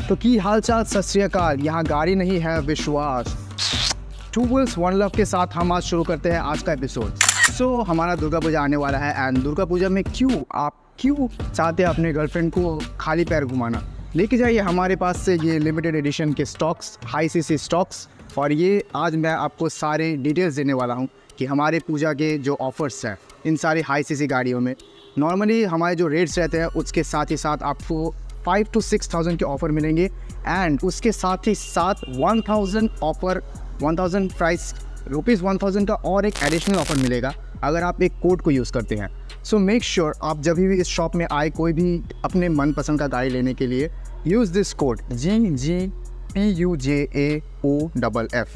तो की हाल चाल, सत श्री अकाल। यहाँ गाड़ी नहीं है विश्वास। टू व्हील्स वन लव के साथ हम आज शुरू करते हैं आज का एपिसोड। हमारा दुर्गा पूजा आने वाला है एंड दुर्गा पूजा में क्यों चाहते हैं अपने गर्लफ्रेंड को खाली पैर घुमाना, लेके जाइए हमारे पास से ये लिमिटेड एडिशन के स्टॉक्स, हाई सीसी स्टॉक्स। और ये आज मैं आपको सारे डिटेल्स देने वाला हूँ कि हमारे पूजा के जो ऑफ़र्स हैं इन सारी हाई सीसी गाड़ियों में। नॉर्मली हमारे जो रेट्स रहते हैं उसके साथ ही साथ आपको 5 to 6,000 के ऑफ़र मिलेंगे एंड उसके साथ ही साथ 1,000 ऑफ़र, 1,000 प्राइस रुपीज़ 1,000 का और एक एडिशनल ऑफ़र मिलेगा अगर आप एक कोड को यूज़ करते हैं। सो मेक श्योर आप जब भी इस शॉप में आए कोई भी अपने मनपसंद का गाड़ी लेने के लिए यूज़ दिस कोड GGPUJAOFF।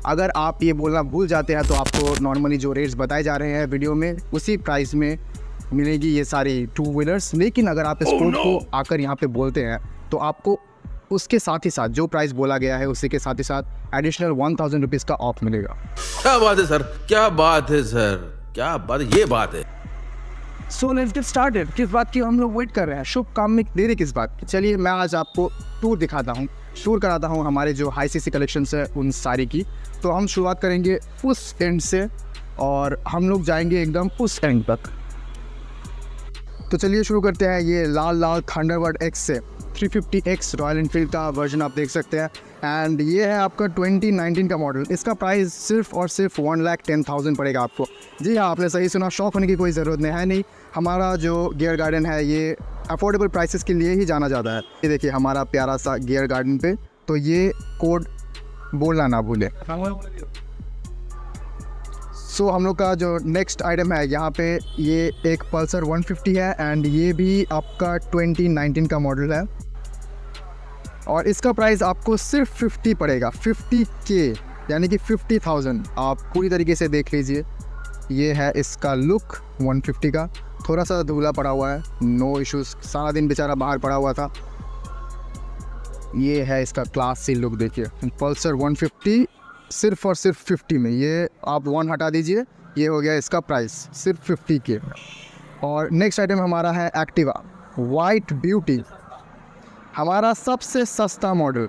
अगर आप ये बोलना भूल जाते हैं तो आपको नॉर्मली जो रेट्स बताए जा रहे हैं वीडियो में उसी प्राइस में मिलेगी ये सारी टू व्हीलर्स। लेकिन अगर आप इस कोड को आकर यहाँ पे बोलते हैं तो आपको उसके साथ ही साथ जो प्राइस बोला गया है उसी के साथ ही साथ एडिशनल 1,000 रुपीज़ का ऑफ मिलेगा। क्या बात है सर, क्या बात है सर, क्या बात है, ये बात है। So let's get started. किस बात की हम लोग वेट कर रहे हैं, शुभ काम में देरी किस बात की। चलिए मैं आज आपको टूर दिखाता हूँ, टूर कराता हूँ हमारे जो हाई सीसी कलेक्शंस है उन सारी की। तो हम शुरुआत करेंगे उस एंड से और हम लोग जाएंगे एकदम उस एंड तक। तो चलिए शुरू करते हैं। ये लाल थंडरबर्ड एक्स से 350X रॉयल एनफील्ड का वर्जन आप देख सकते हैं एंड ये है आपका 2019 का मॉडल। इसका प्राइस सिर्फ और सिर्फ 1,10,000 पड़ेगा आपको। जी हाँ, आपने सही सुना, शौक होने की कोई ज़रूरत नहीं है। नहीं, हमारा जो गियर गार्डन है ये अफोर्डेबल प्राइसेस के लिए ही जाना जाता है। ये देखिए हमारा प्यारा सा गियर गार्डन पे, तो ये कोड बोलना ना भूलें। सो हम लोग का जो नेक्स्ट आइटम है यहाँ पे ये एक पल्सर 150 है एंड ये भी आपका 2019 का मॉडल है और इसका प्राइस आपको सिर्फ 50 पड़ेगा, 50K यानी कि 50,000। आप पूरी तरीके से देख लीजिए। ये है इसका लुक 150 का, थोड़ा सा धूला पड़ा हुआ है, नो इश्यूज़, सारा दिन बेचारा बाहर पड़ा हुआ था। ये है इसका क्लास सी लुक, देखिए पल्सर 150 सिर्फ और सिर्फ 50 में। ये आप 1 हटा दीजिए, ये हो गया इसका प्राइस सिर्फ 50K। और नेक्स्ट आइटम हमारा है एक्टिवा वाइट ब्यूटी, हमारा सबसे सस्ता मॉडल।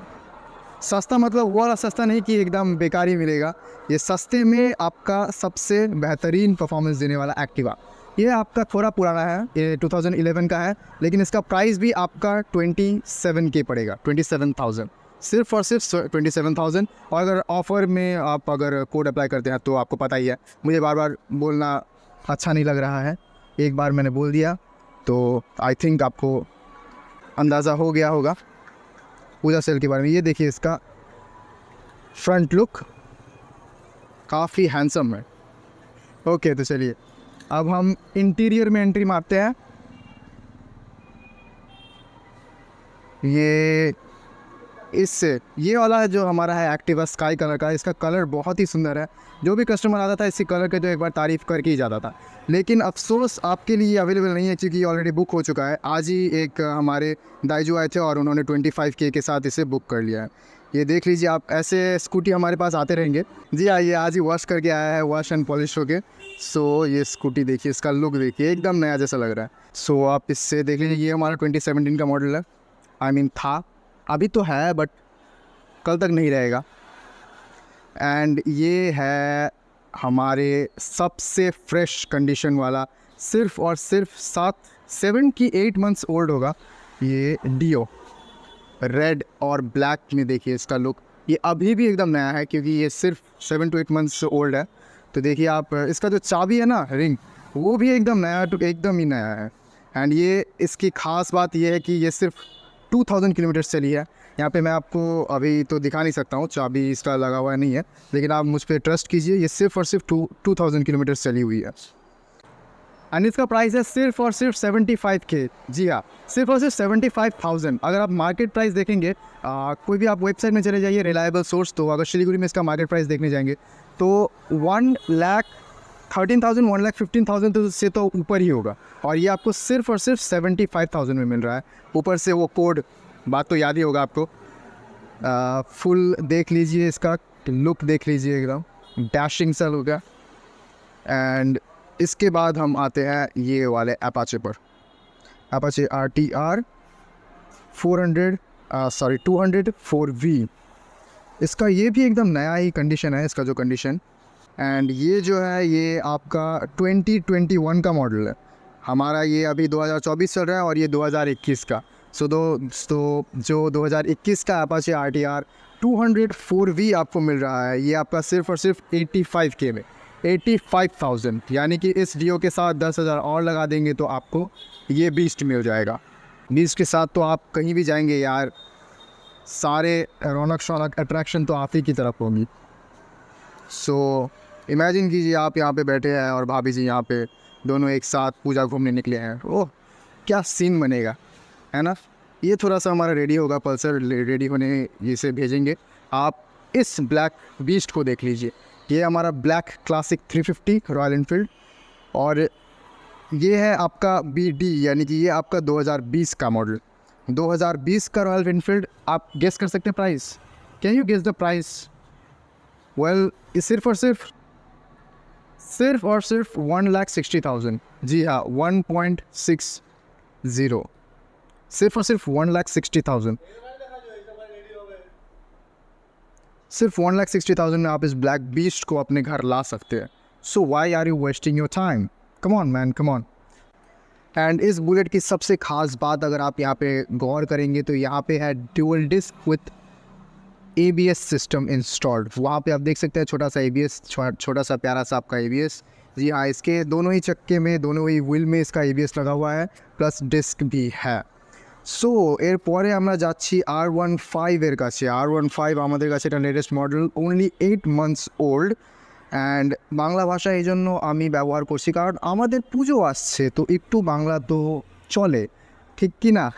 सस्ता मतलब वो वाला सस्ता नहीं कि एकदम बेकार ही मिलेगा, ये सस्ते में आपका सबसे बेहतरीन परफॉर्मेंस देने वाला एक्टिवा। ये आपका थोड़ा पुराना है, ये 2011 का है, लेकिन इसका प्राइस भी आपका 27K पड़ेगा, 27,000, सिर्फ और सिर्फ 27,000। और अगर ऑफ़र में आप अगर कोड अप्लाई करते हैं तो आपको पता ही है, मुझे बार बार बोलना अच्छा नहीं लग रहा है, एक बार मैंने बोल दिया तो आई थिंक आपको अंदाज़ा हो गया होगा पूजा सेल के बारे में। ये देखिए इसका फ्रंट लुक काफ़ी हैंडसम है। ओके, तो चलिए अब हम इंटीरियर में एंट्री मारते हैं। ये वाला जो हमारा है एक्टिवा स्काई कलर का, इसका कलर बहुत ही सुंदर है। जो भी कस्टमर आता था इसी कलर के तो एक बार तारीफ़ करके ही जाता था, लेकिन अफसोस आपके लिए अवेलेबल नहीं है क्योंकि ऑलरेडी बुक हो चुका है। आज ही एक हमारे दाइजू आए थे और उन्होंने 25K के साथ इसे बुक कर लिया है। ये देख लीजिए आप, ऐसे स्कूटी हमारे पास आते रहेंगे। जी हाँ, ये आज ही वॉश करके आया है, वॉश एंड पॉलिश होके। सो ये स्कूटी देखिए, इसका लुक देखिए, एकदम नया जैसा लग रहा है। सो आप इससे देख लीजिए, ये हमारा 2017 का मॉडल है। आई मीन था, अभी तो है बट कल तक नहीं रहेगा। एंड ये है हमारे सबसे फ्रेश कंडीशन वाला, सिर्फ और सिर्फ 7 की 8 मंथ्स ओल्ड होगा, ये डियो रेड और ब्लैक में। देखिए इसका लुक, ये अभी भी एकदम नया है क्योंकि ये सिर्फ 7 to 8 मंथ्स ओल्ड है। तो देखिए आप, इसका जो चाबी है ना, रिंग, वो भी एकदम नया, तो एकदम ही नया है। एंड ये इसकी ख़ास बात ये है कि ये सिर्फ 2,000 किलोमीटर चली है। यहाँ पे मैं आपको अभी तो दिखा नहीं सकता हूँ, चाबी इसका लगा हुआ नहीं है, लेकिन आप मुझ पर ट्रस्ट कीजिए, ये सिर्फ और सिर्फ 2,000 किलोमीटर चली हुई है। एंड इसका प्राइस है सिर्फ और सिर्फ 75K। जी हाँ, सिर्फ और सिर्फ 75,000। अगर आप मार्केट प्राइस देखेंगे, कोई भी आप वेबसाइट में चले जाइए, रिलायबल सोर्स, तो अगर शिलीगुड़ी में इसका मार्केट प्राइस देखने जाएंगे तो 1,13,000 1,15,000 तो से तो ऊपर ही होगा, और ये आपको सिर्फ और सिर्फ 75,000 में मिल रहा है। ऊपर से वो कोड, बात तो याद ही होगा आपको। फुल देख लीजिए, इसका लुक देख लीजिए, एकदम डैशिंग सा लुक है। एंड इसके बाद हम आते हैं ये वाले अपाचे पर, अपाचे RTR 400 सॉरी 204V। इसका ये भी एकदम नया ही कंडीशन है, इसका जो कंडीशन। एंड ये जो है ये आपका 2021 का मॉडल है। हमारा ये अभी 2024 चल रहा है और ये 2021 का। सो जो 2021 का अपाचे RTR 204V आपको मिल रहा है, ये आपका सिर्फ और सिर्फ 85K में, 85,000। यानी कि इस डियो के साथ 10,000 और लगा देंगे तो आपको ये बीस्ट मिल जाएगा। बीस्ट के साथ तो आप कहीं भी जाएंगे यार, सारे रौनक शौनक अट्रैक्शन तो आप ही की तरफ होंगी। सो इमेजिन कीजिए आप यहाँ पे बैठे हैं और भाभी जी यहाँ पे दोनों एक साथ पूजा घूमने निकले हैं। ओह क्या सीन बनेगा, है ना। ये थोड़ा सा हमारा रेडी होगा, पल्सर रेडी होने इसे भेजेंगे। आप इस ब्लैक बीस्ट को देख लीजिए, ये हमारा ब्लैक क्लासिक 350 रॉयल इनफील्ड, और ये है आपका BD, यानी कि ये आपका 2020 का मॉडल, 2020 का रॉयल इनफील्ड। आप गेस कर सकते हैं price? Can you guess the price? Well सिर्फ और सिर्फ 1,60,000। जी हाँ, 1.60, सिर्फ और सिर्फ 1,60,000। सिर्फ 1,60,000 में आप इस ब्लैक बीस्ट को अपने घर ला सकते हैं। So why are you wasting your time? Come on man, come on. And इस बुलेट की सबसे ख़ास बात अगर आप यहाँ पे गौर करेंगे तो यहाँ पे है dual disc with ABS system installed. वहाँ पे आप देख सकते हैं छोटा सा ABS, छोटा सा प्यारा सा आपका ABS। जी हाँ, इसके दोनों ही चक्के में, दोनों ही व्हील में इसका ABS लगा हुआ है, प्लस डिस्क भी है। সো এরপরে আমরা যাচ্ছি R15 এর কাছে। R15 আমাদের কাছে এটা latest model, only 8 months old. And Bangla ভাষা এই জন্য আমি ব্যবহার করছি কারণ আমাদের পুজো আসছে, তো একটু বাংলা তো চলে, ঠিক কি না।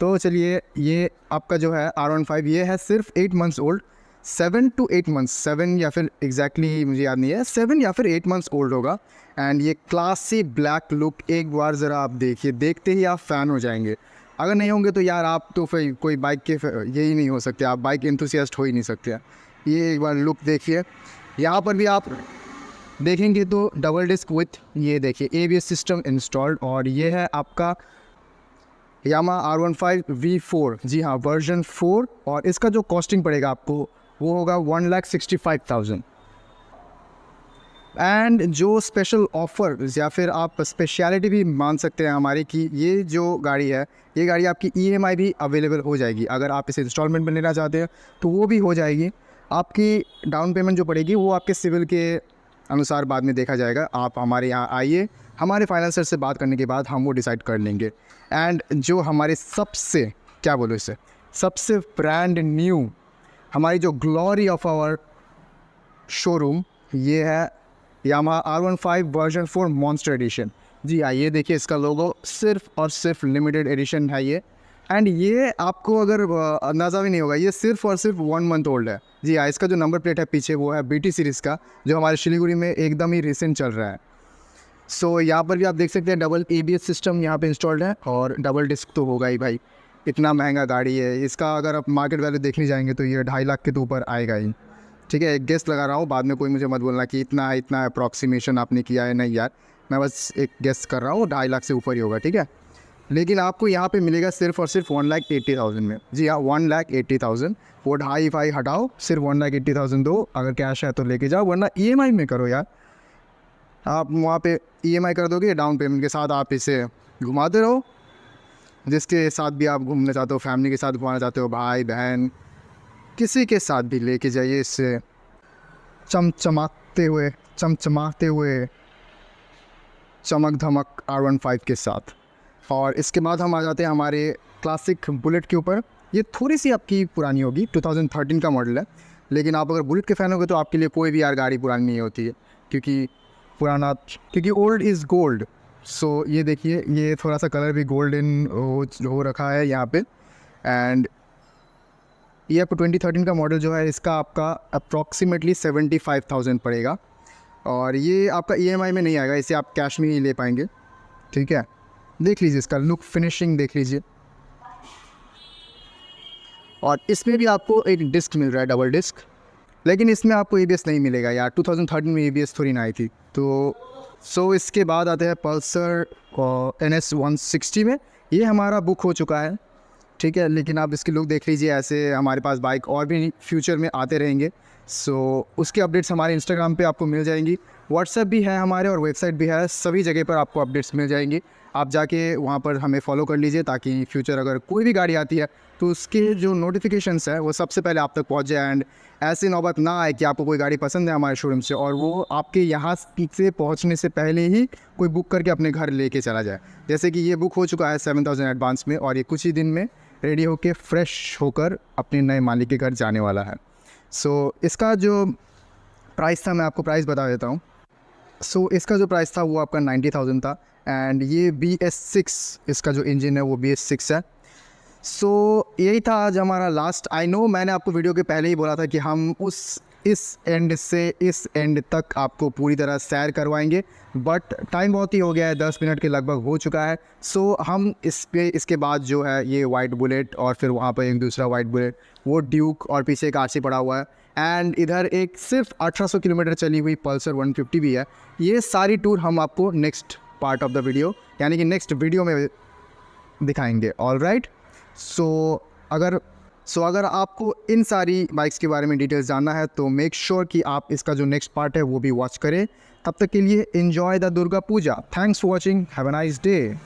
तो चलिए ये आपका जो है R15 ये है सिर्फ 8 मंथ्स ओल्ड, 7 to 8 मंथ्स, 7 या फिर एग्जैक्टली मुझे याद नहीं है, 7 या फिर 8 मंथ्स ओल्ड होगा। एंड ये क्लासी ब्लैक लुक एक बार ज़रा आप देखिए, देखते ही आप फ़ैन हो जाएंगे। अगर नहीं होंगे तो यार आप तो फिर कोई बाइक के यही नहीं हो सकते, आप बाइक एंथुसियास्ट हो ही नहीं सकते। ये एक बार लुक देखिए। यहाँ पर भी आप देखेंगे तो डबल डिस्क विथ ये देखिए ABS सिस्टम इंस्टॉल्ड, और ये है आपका यामाहा R15 V4। जी हाँ, वर्जन 4। और इसका जो कॉस्टिंग पड़ेगा आपको वो होगा 1,65,000। एंड जो स्पेशल ऑफ़र या फिर आप स्पेशलिटी भी मान सकते हैं हमारी कि ये जो गाड़ी है, ये गाड़ी आपकी EMI भी अवेलेबल हो जाएगी। अगर आप इसे इंस्टॉलमेंट में लेना चाहते हैं तो वो भी हो जाएगी। आपकी डाउन पेमेंट जो पड़ेगी वो आपके सिविल के अनुसार बाद में देखा जाएगा। आप हमारे यहाँ आइए, हमारे फाइनेंसर से बात करने के बाद हम वो डिसाइड कर लेंगे। एंड जो हमारे सबसे क्या बोलो इसे, सबसे ब्रांड न्यू, हमारी जो ग्लोरी ऑफ आवर शोरूम, ये है Yamaha R15 version 4 monster edition. जी हाँ, ये देखिए इसका लोगो सिर्फ और सिर्फ लिमिटेड एडिशन है ये। एंड ये आपको अगर अंदाज़ा भी नहीं होगा, ये सिर्फ और सिर्फ 1 मंथ ओल्ड है। जी हाँ, इसका जो नंबर प्लेट है पीछे वो है BT सीरीज़ का, जो हमारे शिलीगुड़ी में एकदम ही रिसेंट चल रहा है। सो यहाँ पर भी आप देख सकते हैं डबल ABS सिस्टम यहाँ पे इंस्टॉल्ड है, और डबल डिस्क तो होगा ही भाई, इतना महंगा गाड़ी है। इसका अगर आप मार्केट वैल्यू देखने जाएंगे तो ये 2.5 लाख के तो ऊपर आएगा ही। ठीक है, एक गेस लगा रहा हूँ, बाद में कोई मुझे मत बोलना कि इतना अप्रॉक्सीमेशन आपने किया है। नहीं यार, मैं बस एक गेस कर रहा हूँ, 2.5 लाख से ऊपर ही होगा। ठीक है, लेकिन आपको यहाँ पे मिलेगा सिर्फ और सिर्फ 1,80,000 में। जी हाँ, 1,80,000। वो 2.5 हटाओ, सिर्फ 1,80,000 दो। अगर कैश है तो लेके जाओ, वरना EMI में करो यार। आप वहाँ पे EMI कर दोगे, डाउन पेमेंट के साथ आप इसे घुमाते रहो। जिसके साथ भी आप घूमना चाहते हो, फैमिली के साथ घुमाना चाहते हो, भाई बहन किसी के साथ भी लेके जाइए इससे, चमचमाते हुए चमक धमक R15 के साथ। और इसके बाद हम आ जाते हैं हमारे क्लासिक बुलेट के ऊपर। ये थोड़ी सी आपकी पुरानी होगी, 2013 का मॉडल है, लेकिन आप अगर बुलेट के फ़ैन होगे तो आपके लिए कोई भी यार गाड़ी पुरानी नहीं होती है, क्योंकि ओल्ड इज़ गोल्ड। सो ये देखिए, ये थोड़ा सा कलर भी गोल्डन हो रखा है यहाँ पे। एंड ये आपको 2013 का मॉडल जो है, इसका आपका अप्रॉक्सीमेटली 75,000 पड़ेगा, और ये आपका EMI में नहीं आएगा, इसे आप कैश में ही ले पाएंगे। ठीक है, देख लीजिए इसका लुक, फिनिशिंग देख लीजिए। और इसमें भी आपको एक डिस्क मिल रहा है, डबल डिस्क, लेकिन इसमें आपको ABS नहीं मिलेगा यार, 2013 में ABS थोड़ी ना आई थी। तो इसके बाद आते हैं पल्सर NS 160 में। ये हमारा बुक हो चुका है। ठीक है, लेकिन आप इसकी लुक देख लीजिए। ऐसे हमारे पास बाइक और भी फ्यूचर में आते रहेंगे। सो उसके अपडेट्स हमारे इंस्टाग्राम पे आपको मिल जाएंगी, व्हाट्सएप भी है हमारे और वेबसाइट भी है, सभी जगह पर आपको अपडेट्स मिल जाएंगी। आप जाके वहाँ पर हमें फॉलो कर लीजिए ताकि फ्यूचर अगर कोई भी गाड़ी आती है तो उसके जो नोटिफिकेशंस है वो सबसे पहले आप तक पहुँच जाए। एंड ऐसी नौबत ना आए कि आपको कोई गाड़ी पसंद है हमारे शोरूम से और वो आपके यहाँ से पहुँचने से पहले ही कोई बुक करके अपने घर लेके चला जाए। जैसे कि ये बुक हो चुका है 7000 एडवांस में और ये कुछ ही दिन में रेडी होके फ्रेश होकर अपने नए मालिक के घर जाने वाला है। सो इसका जो प्राइस था, मैं आपको प्राइस बता देता हूँ। सो इसका जो प्राइस था वो आपका 90,000 था। एंड ये BS6 इसका जो इंजन है वो BS6 है। सो यही था आज हमारा लास्ट। आई नो मैंने आपको वीडियो के पहले ही बोला था कि हम इस एंड से इस एंड तक आपको पूरी तरह सैर करवाएंगे, बट टाइम बहुत ही हो गया है, 10 मिनट के लगभग हो चुका है। सो हम इसके बाद जो है ये वाइट बुलेट और फिर वहाँ पर एक दूसरा वाइट बुलेट, वो ड्यूक और पीछे एक RC पड़ा हुआ है एंड इधर एक सिर्फ 1800 किलोमीटर चली हुई पल्सर 150 भी है। ये सारी टूर हम आपको next part of the video यानी कि नेक्स्ट वीडियो में दिखाएंगे। All right. सो अगर आपको इन सारी बाइक्स के बारे में डिटेल्स जानना है तो मेक श्योर कि आप इसका जो नेक्स्ट पार्ट है वो भी वॉच करें। तब तक के लिए enjoy the Durga Puja. Thanks for watching, have a nice day.